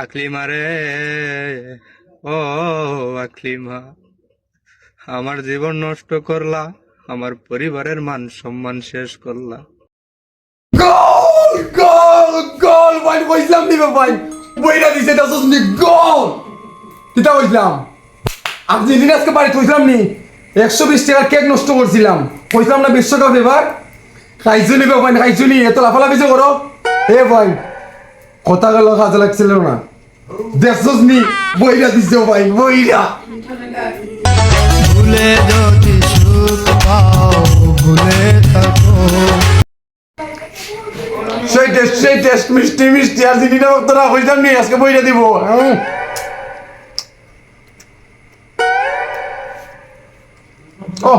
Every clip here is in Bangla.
আকলিমা রে, ও আকলিমা, আমার জীবন নষ্ট করলা, আমার পরিবারের মান সম্মান শেষ করলা। গোল গোল গোল ভাই কইছিলাম দিবে ভাই বইরা দিছে দাসস নি গোল কিটা কইছিলাম আর্জেন্টিনা আজকে বাড়ি কইছিলাম নি 120 টাকার কেক নষ্ট করছিলাম কইছিলাম না বিশ্বকাপ এবার খাইছু নি ভাই খাইছু নি এত লাফালাফি যে করো এ ভাই কথা গেল কাজে লাগছিল না দাসস নি বইরা দিছে ভাই বইরা ভুলে যদি সুখ পাও ভুলে থাকো সেই টেস্ট মিষ্টি মিষ্টি আর্জেন্টিনা ভক্তরা কইছিলাম নি আজকে বইরা দিব ও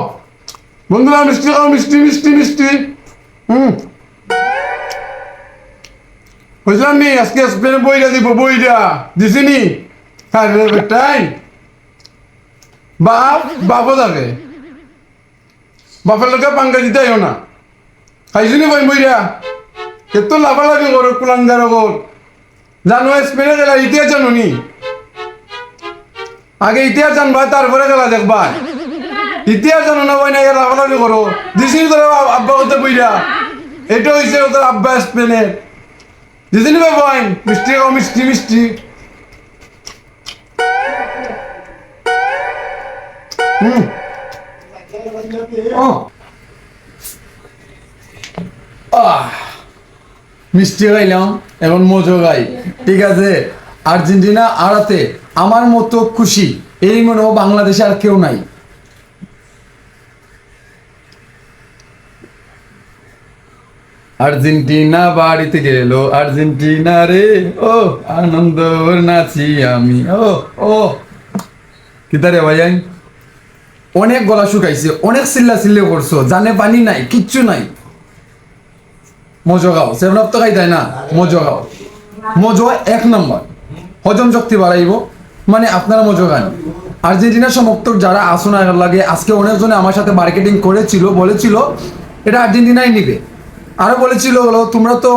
বন্ধুরা মিষ্টি খাও মিষ্টি মিষ্টি মিষ্টি বুঝলাম নি আজকে স্পেনে বইরা দিব বইরা দিছি নি আরে বেটাই বাপও থাকে বাপের লোকে পাঙ্গা দিতেও না খাইছি নি ভাই বইরা এত লাফালাফি করো কুলাঙ্গার গোল জানো স্পেনে খেলা ইতিহাস জানো নি আগে ইতিহাস জানবা তারপরে খেলা দেখবা ইতিহাস জানো না ভাই না লাফালাফি করো দিছি তোর আব্বা করতে বইরা এটা হয়েছে তোর আব্বা স্পেনের দিছি নি ভাই মিষ্টি খাও মিষ্টি মিষ্টি মিষ্টি খাইলাম এখন মজো গাই ঠিক আছে আর্জেন্টিনা আড়াতে আমার মতো খুশি এই মনে বাংলাদেশে আর কেউ নাই আর্জেন্টিনা বাড়িতে গেল আর্জেন্টিনা রে ও আনন্দ নাচি আমি ও ও কিতারে ভাই অনেক গলা শুকাইছে অনেক চিল্লা চিল্লি করছো জানে পানি নাই কিচ্ছু নাই মজো গাও সেভেন আপ তো খাই তাই না মজো গাও মজো এক নম্বর হজম শক্তি বাড়াইব মানে আপনারা মজো গান আর্জেন্টিনার সমর্থক যারা আসুন লাগে আজকে অনেকজনে আমার সাথে মার্কেটিং করেছিল বলেছিল এটা আর্জেন্টিনাই নিবে আরো বলেছিল হলো তোমরা তো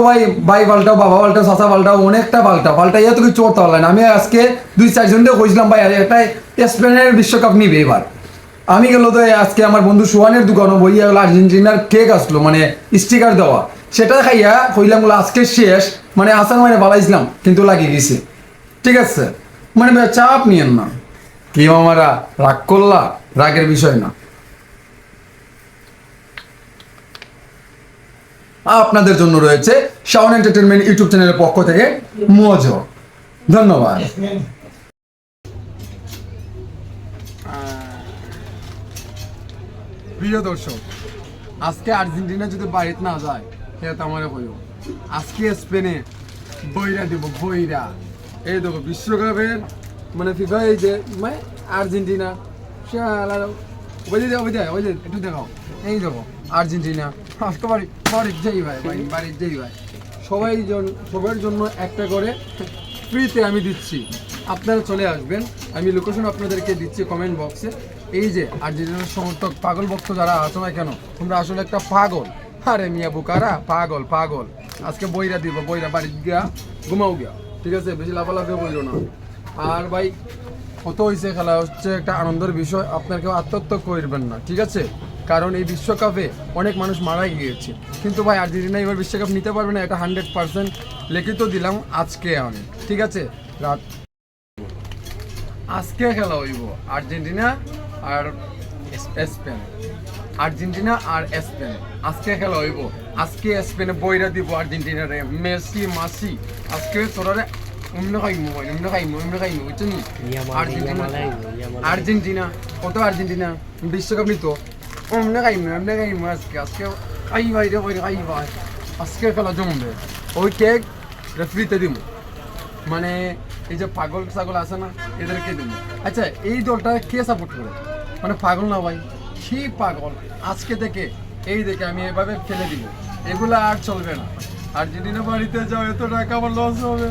ভাই পাল্টাও বাবা পাল্টাও চাচা পাল্টাও অনেকটা পাল্টাইয়া তো কিছু করতে পারলেন আমি আজকে 2-4 জনকে কইছিলাম ভাই এটাই স্পেনের বিশ্বকাপ নিবে এবার আমি গেল তো আজকে আমার বন্ধু সোহানের দোকানে বইয়া গেল আর্জেন্টিনার কেক আসলো মানে স্টিকার দেওয়া সেটা খাইয়া কইলাম বলে আজকে শেষ মানে আসার মানে বালাইছিলাম কিন্তু লাগিয়ে গেছে ঠিক আছে মানে চাপ নিয়েন না কি আমারা রাগ করলা রাগের বিষয় না আপনাদের জন্য রয়েছে শাওন এন্টারটেইনমেন্ট ইউটিউব চ্যানেলের পক্ষ থেকে মজো ধন্যবাদ প্রিয় দর্শক আজকে আর্জেন্টিনা যদি বাড়িতে না যায় সেটা তো আমার হইব আজকে স্পেনে বইরা দিব বইরা এই দেখো বিশ্বকাপের মানে ফিফা এই যে মানে আর্জেন্টিনা ওই যে একটু দেখাও এই দেখো আর্জেন্টিনা আজকে বাড়ির যেই ভাই বাড়ির যেই ভাই সবার জন্য একটা করে ফ্রিতে আমি দিচ্ছি আপনারা চলে আসবেন আমি লোকেশন আপনাদেরকে দিচ্ছি কমেন্ট বক্সে এই যে আর্জেন্টিনার সমর্থক পাগল ভক্ত যারা আছো না কেন তোমরা আসলে একটা পাগল আরে মিয়া বুকারা পাগল আজকে বইরা দিব বইরা বাড়ি গিয়া ঘুমাও গিয়া ঠিক আছে বেশি লাফালাফি বইলো না আর ভাই কত হয়েছে খেলা হচ্ছে একটা আনন্দের বিষয় আপনার কেউ আত্মহত্যা করবেন না ঠিক আছে কারণ এই বিশ্বকাপে অনেক মানুষ মারা গিয়েছে কিন্তু ভাই আর্জেন্টিনা এবার বিশ্বকাপ নিতে পারবে না এটা 100% লিখিত দিলাম আজকে আমি ঠিক আছে রাত আজকে খেলা হইব আর্জেন্টিনা আর স্পেন আজকে খেলা হইব আজকে স্পেনে বইরা দিব আর্জেন্টিনারে মেসি মাসি আজকে তোরারে আর্জেন্টিনা কত আর্জেন্টিনা বিশ্বকাপ নিত আজকে আজকে খেলা জমবে ওই কেক ফ্রিতে দিব মানে এই যে পাগল ছাগল আছে না এদেরকে দিব আচ্ছা এই দলটা কে সাপোর্ট করে মানে পাগল না ভাই কি পাগল আজকে থেকে এই দেখে আমি এভাবে ফেলে দিব এগুলো আর চলবে না আর্জেন্টিনা বাড়িতে যাও এত টাকা আমার লস হবে